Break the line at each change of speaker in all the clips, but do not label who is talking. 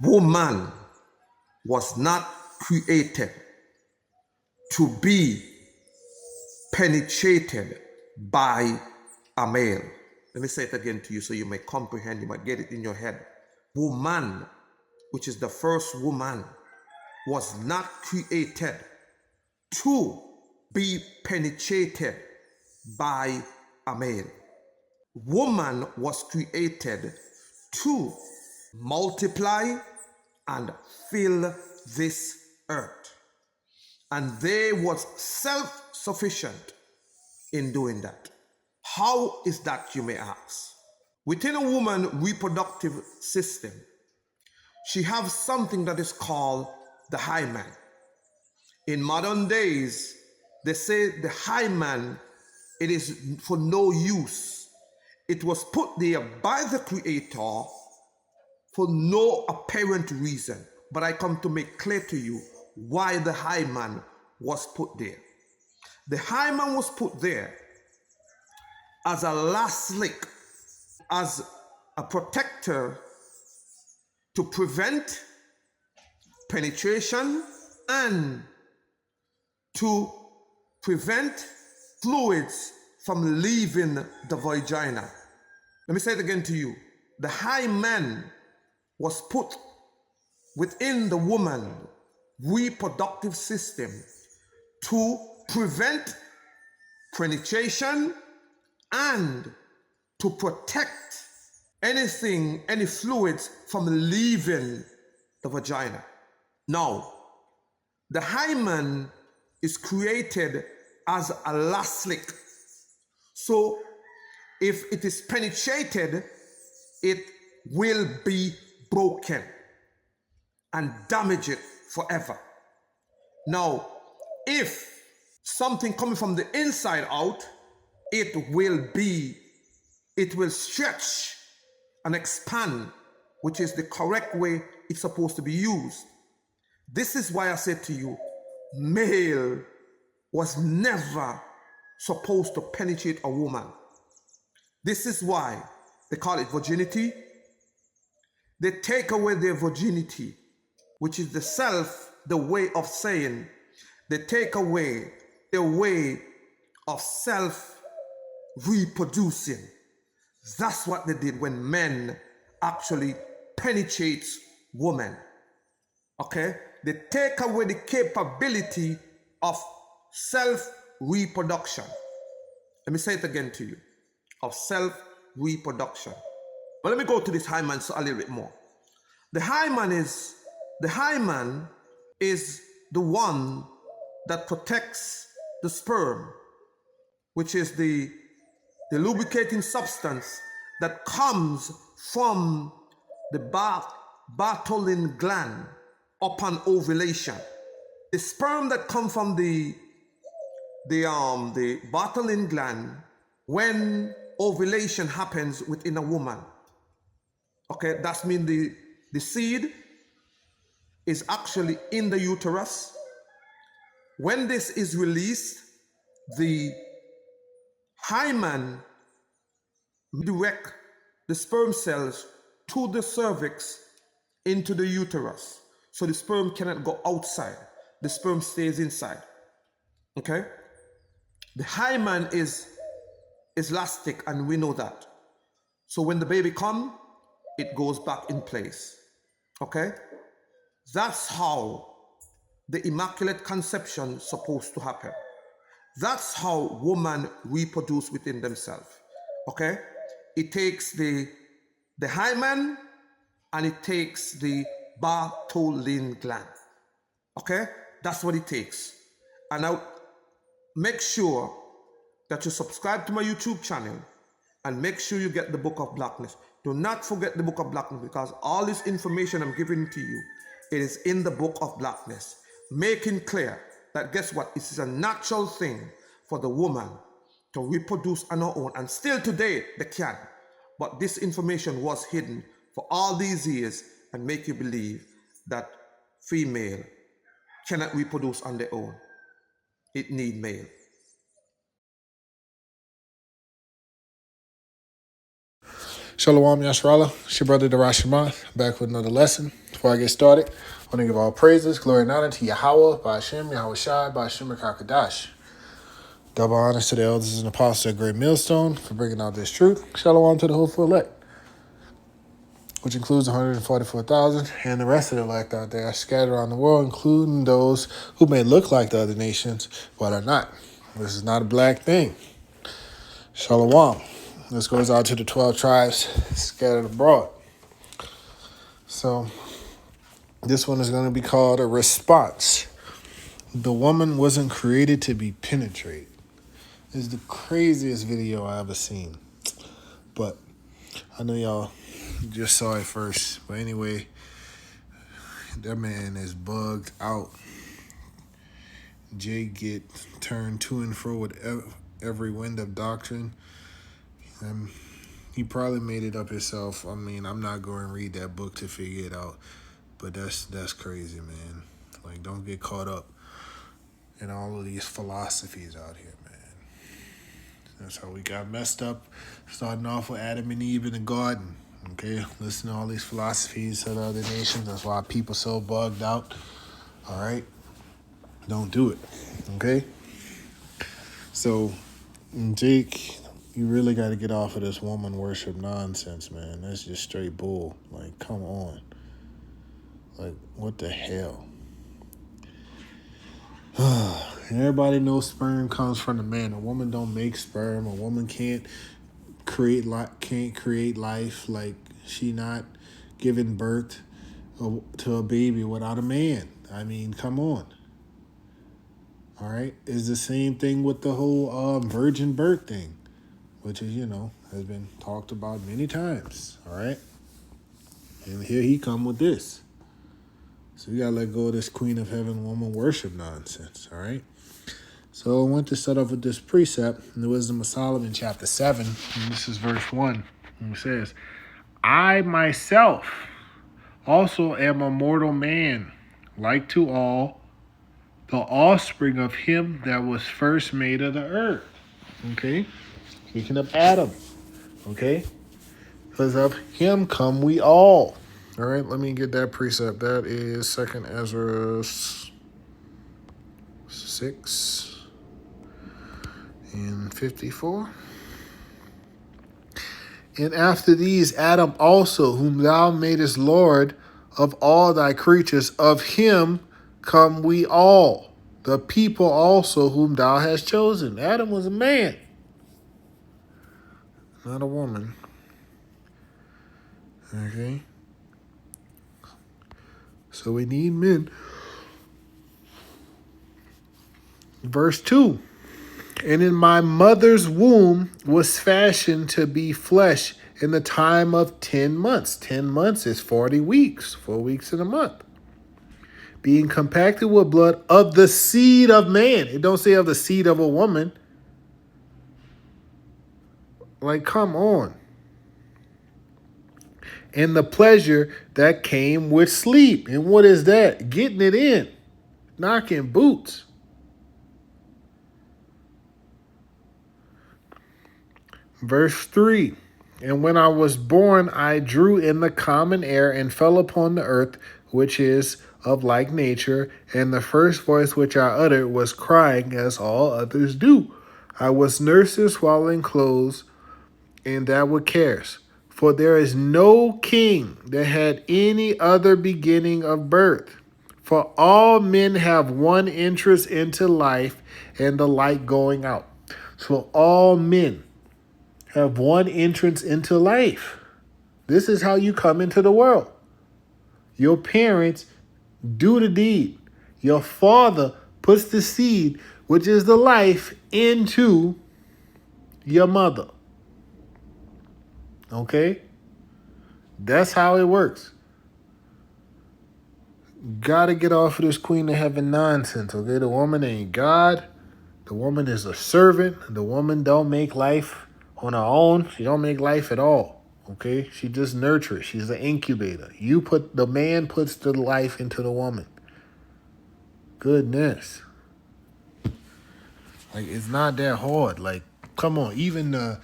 Woman was not created to be penetrated by a male. Let me say it again to you so you may comprehend, you might get it in your head. Woman, which is the first woman, was not created to be penetrated by a male. Woman was created to multiply and fill this earth. And they was self-sufficient in doing that. How is that, you may ask? Within a woman's reproductive system, she has something that is called the hymen. In modern days, they say the hymen, it is for no use. It was put there by the Creator for no apparent reason. But I come to make clear to you why the hymen was put there. The hymen was put there as a last link, as a protector to prevent penetration and to prevent fluids from leaving the vagina. Let me say it again to you. The hymen was put within the woman's reproductive system to prevent penetration and to protect anything, any fluids from leaving the vagina. Now, the hymen is created as a last link. So if it is penetrated, it will be broken and damage it forever. Now, if something coming from the inside out, it will stretch and expand, which is the correct way it's supposed to be used. This is why I said to you, male was never supposed to penetrate a woman. This is why they call it virginity. They take away their virginity, which is the way of saying, they take away the way of self-reproducing. That's what they did when men actually penetrate women. Okay? They take away the capability of self-reproduction. Let me say it again to you. Of self-reproduction. But let me go to this hymen a little bit more. The hymen is the one that protects the sperm, which is the lubricating substance that comes from the Bartholin gland upon ovulation. The sperm that comes from the Bartholin gland when ovulation happens within a woman. Okay, that means the seed is actually in the uterus. When this is released, the hymen direct the sperm cells to the cervix into the uterus. So the sperm cannot go outside. The sperm stays inside. Okay? The hymen is elastic, and we know that. So when the baby comes, it goes back in place. Okay? That's how the Immaculate Conception is supposed to happen. That's how women reproduce within themselves. Okay? It takes the hymen and it takes the Bartholin gland. Okay? That's what it takes. And now make sure that you subscribe to my YouTube channel and make sure you get the Book of Blackness. Do not forget the Book of Blackness, because all this information I'm giving to you, it is in the Book of Blackness, making clear that guess what? It is a natural thing for the woman to reproduce on her own, and still today they can. But this information was hidden for all these years and make you believe that female cannot reproduce on their own. It need male.
Shalom Yashrala, it's your brother Darash Shemath, back with another lesson. Before I get started, I want to give all praises, glory, and honor to Yahweh, Ba'ashem, Yahweh Shai, Ba'ashem, Kakadash. Double honors to the elders and apostles at Great Millstone for bringing out this truth. Shalom to the hopeful elect, which includes 144,000 and the rest of the elect out there scattered around the world, including those who may look like the other nations, but are not. This is not a black thing. Shalom. This goes out to the 12 tribes scattered abroad. So this one is going to be called a response. The woman wasn't created to be penetrated. This is the craziest video I ever seen. But I know y'all just saw it first. But anyway, that man is bugged out. Jay get turned to and fro with every wind of doctrine. He probably made it up himself. I mean, I'm not going to read that book to figure it out. But that's crazy, man. Like, don't get caught up in all of these philosophies out here, man. That's how we got messed up, starting off with Adam and Eve in the garden. Okay, listen to all these philosophies of the other nations. That's why people so bugged out. All right, don't do it. Okay. So, Jake, you really got to get off of this woman worship nonsense, man. That's just straight bull. Like, come on. Like, what the hell? Everybody knows sperm comes from the man. A woman don't make sperm. A woman can't create life. Like, she not giving birth to a baby without a man. I mean, come on. All right? It's the same thing with the whole virgin birth thing, which is, has been talked about many times. All right? And here he come with this. So we got to let go of this Queen of Heaven woman worship nonsense, all right? So I want to start off with this precept in the Wisdom of Solomon, chapter 7, and this is verse 1. And it says, I myself also am a mortal man, like to all, the offspring of him that was first made of the earth. Okay? Speaking of Adam, okay? Because of him come we all. All right, let me get that precept. That is 2 Ezra 6 and 54. And after these, Adam also, whom thou madest Lord of all thy creatures, of him come we all, the people also whom thou hast chosen. Adam was a man, not a woman. Okay. So we need men. Verse 2. And in my mother's womb was fashioned to be flesh in the time of 10 months. 10 months is 40 weeks. 4 weeks in a month. Being compacted with blood of the seed of man. It don't say of the seed of a woman. Like, come on. And the pleasure that came with sleep. And what is that? Getting it in. Knocking boots. Verse 3. And when I was born, I drew in the common air and fell upon the earth, which is of like nature. And the first voice which I uttered was crying, as all others do. I was nursed in swaddling clothes, and that with cares. For there is no king that had any other beginning of birth. For all men have one interest into life, and the light going out. So all men have one entrance into life. This is how you come into the world. Your parents do the deed. Your father puts the seed, which is the life, into your mother. Okay? That's how it works. Gotta get off of this Queen of Heaven nonsense, okay? The woman ain't God. The woman is a servant. The woman don't make life on her own. She don't make life at all, okay? She just nurtures. She's an incubator. The man puts the life into the woman. Goodness. Like, it's not that hard. Like, come on. Even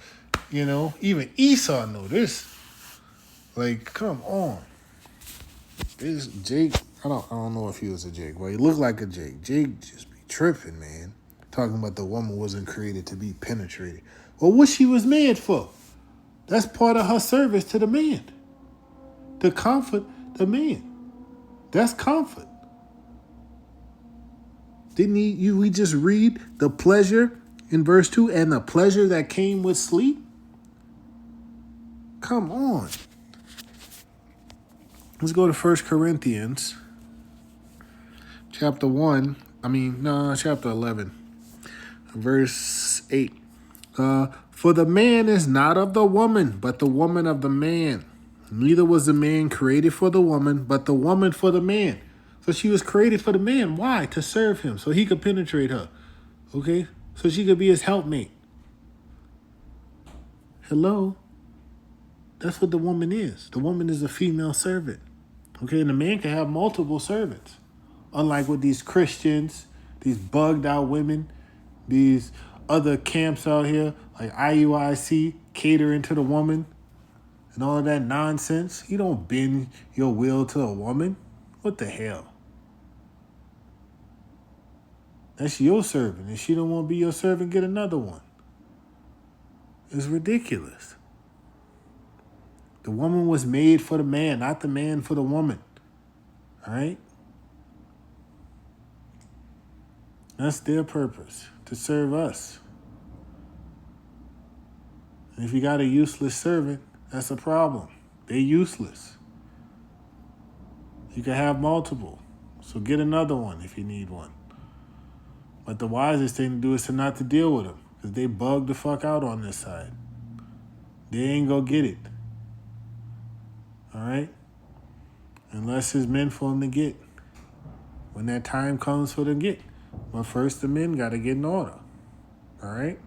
Esau knew this. Like, come on. This Jake, I don't know if he was a Jake, but he looked like a Jake. Jake just be tripping, man. Talking about the woman wasn't created to be penetrated. Well, what she was made for? That's part of her service to the man. To comfort the man. That's comfort. Didn't we just read the pleasure in verse 2 and the pleasure that came with sleep? Come on. Let's go to 1 Corinthians chapter 11, verse 8. For the man is not of the woman, but the woman of the man. Neither was the man created for the woman, but the woman for the man. So she was created for the man. Why? To serve him, so he could penetrate her. Okay? So she could be his helpmate. Hello? That's what the woman is. The woman is a female servant. Okay? And the man can have multiple servants. Unlike with these Christians, these bugged out women, these other camps out here, like IUIC, catering to the woman, and all of that nonsense. You don't bend your will to a woman. What the hell? That's your servant. If she don't want to be your servant, get another one. It's ridiculous. The woman was made for the man, not the man for the woman. All right? That's their purpose, to serve us. And if you got a useless servant, that's a problem. They're useless. You can have multiple. So get another one if you need one. But the wisest thing to do is to not to deal with them, because they bug the fuck out on this side. They ain't gonna get it. All right? Unless it's meant for them to get. When that time comes for them to get. But first the men got to get in order. All right?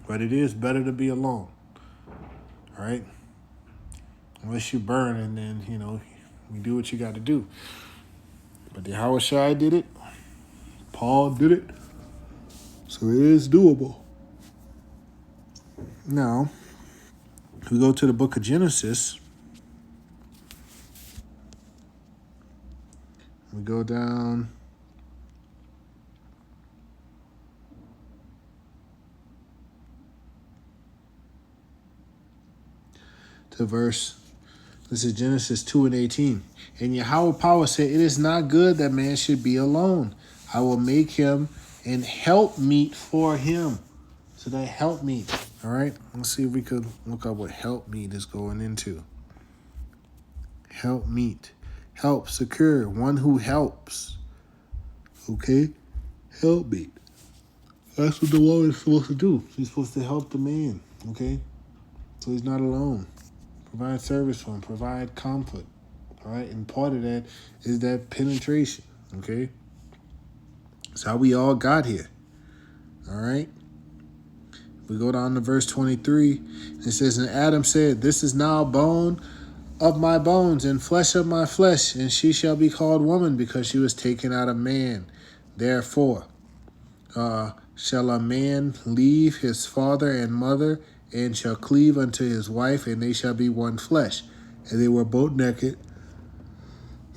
But it is better to be alone. All right? Unless you burn and then, you do what you got to do. But the Yahweh Shai did it. Paul did it. So it is doable. Now, if we go to the book of Genesis, we go down to this is Genesis 2:18. And Yahweh Power said, it is not good that man should be alone. I will make him an helpmeet for him. So that helpmeet, all right? Let's see if we could look up what helpmeet is going into. Helpmeet. Help, secure, one who helps. Okay? Helpmeet. That's what the woman is supposed to do. She's supposed to help the man, okay? So he's not alone. Provide service for him. Provide comfort. All right? And part of that is that penetration, okay? That's how we all got here. All right? We go down to verse 23. It says, and Adam said, this is now bone of my bones and flesh of my flesh, and she shall be called woman because she was taken out of man. Therefore, shall a man leave his father and mother and shall cleave unto his wife, and they shall be one flesh. And they were both naked.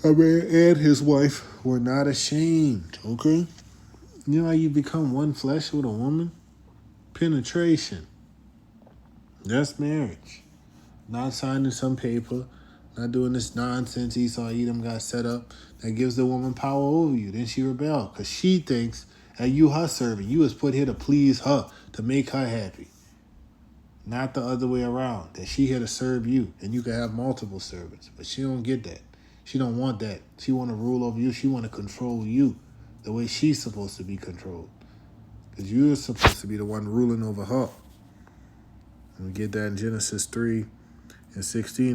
A man and his wife were not ashamed. Okay? You know how you become one flesh with a woman? Penetration. That's marriage. Not signing some paper. Not doing this nonsense Esau Edom got set up that gives the woman power over you. Then she rebelled because she thinks that you her servant. You was put here to please her, to make her happy. Not the other way around. That she here to serve you. And you can have multiple servants. But she don't get that. She don't want that. She want to rule over you. She want to control you the way she's supposed to be controlled. Because you're supposed to be the one ruling over her. And we get that in Genesis 3:16.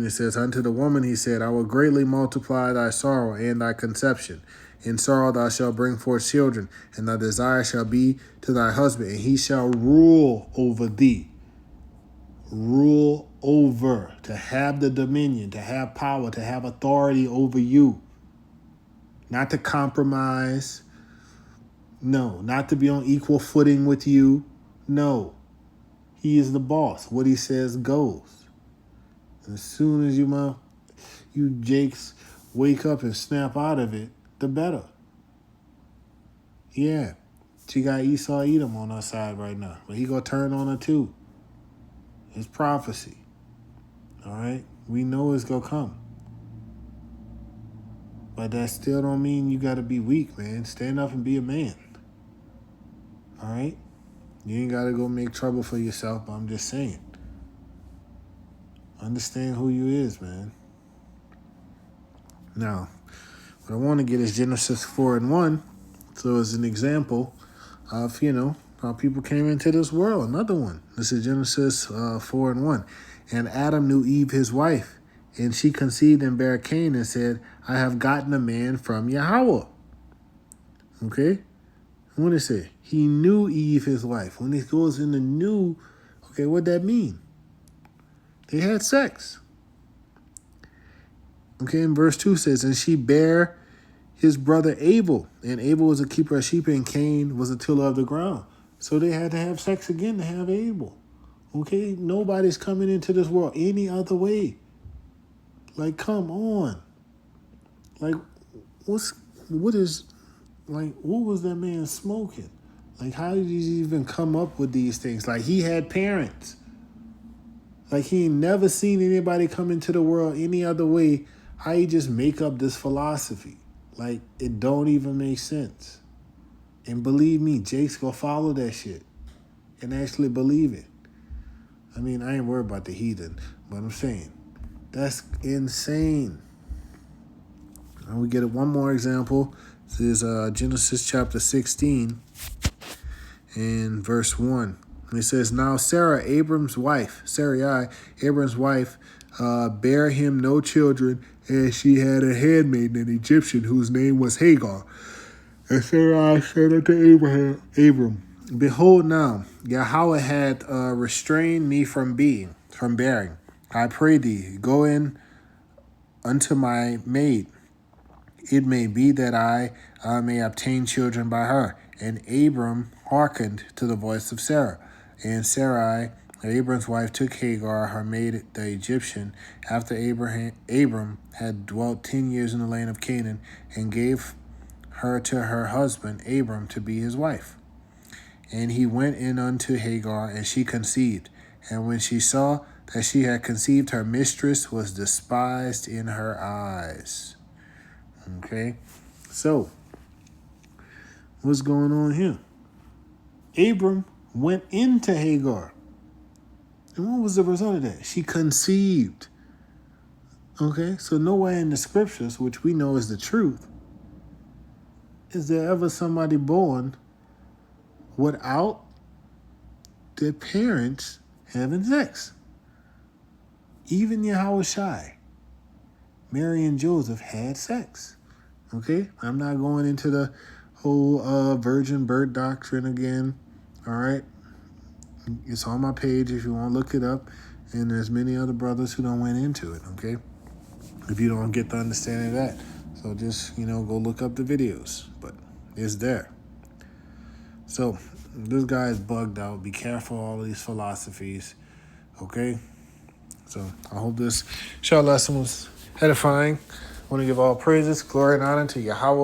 It says, unto the woman he said, I will greatly multiply thy sorrow and thy conception. In sorrow thou shalt bring forth children, and thy desire shall be to thy husband, and he shall rule over thee. Rule over, to have the dominion, to have power, to have authority over you. Not to compromise. No, not to be on equal footing with you. No. He is the boss. What he says goes. As soon as you Jakes wake up and snap out of it, the better. Yeah. She got Esau Edom on her side right now. But he gonna turn on her too. It's prophecy. All right? We know it's gonna come. But that still don't mean you gotta be weak, man. Stand up and be a man. All right? You ain't gotta go make trouble for yourself, but I'm just saying. Understand who you is, man. Now, what I want to get is Genesis 4:1. So as an example of, how people came into this world. Another one. This is Genesis 4:1. And Adam knew Eve, his wife, and she conceived and bare Cain and said, I have gotten a man from Yahweh. Okay? What did it say? He knew Eve, his wife. When it goes into knew, okay, what that mean? They had sex. Okay, and verse 2 says, and she bare his brother Abel, and Abel was a keeper of sheep, and Cain was a tiller of the ground. So they had to have sex again to have Abel. Okay, nobody's coming into this world any other way. Like, come on. Like, what was that man smoking? Like, how did he even come up with these things? Like, he had parents. Like, he ain't never seen anybody come into the world any other way. How you just make up this philosophy? Like, it don't even make sense. And believe me, Jake's gonna follow that shit and actually believe it. I mean, I ain't worried about the heathen, but I'm saying, that's insane. And we get one more example. This is Genesis chapter 16 and verse 1. And it says, now Sarai, Abram's wife, bare him no children, and she had a handmaid, an Egyptian, whose name was Hagar. And Sarai said unto Abram, behold now, Yahweh hath restrained me from bearing. I pray thee, go in unto my maid. It may be that I may obtain children by her. And Abram hearkened to the voice of Sarah. And Sarai, Abram's wife, took Hagar, her maid, the Egyptian, after Abram had dwelt 10 years in the land of Canaan, and gave her to her husband Abram to be his wife. And he went in unto Hagar, and she conceived. And when she saw that she had conceived, her mistress was despised in her eyes. Okay? So, what's going on here? Abram went into Hagar. And what was the result of that? She conceived. Okay? So nowhere in the scriptures, which we know is the truth, is there ever somebody born without their parents having sex? Even Yahushai, Mary and Joseph had sex. Okay? I'm not going into the whole virgin birth doctrine again. All right? It's on my page if you want to look it up. And there's many other brothers who don't went into it, okay? If you don't get the understanding of that. So just, go look up the videos. But it's there. So this guy is bugged out. Be careful of all of these philosophies, okay? So I hope this short lesson was edifying. I want to give all praises, glory, and honor to Yahweh.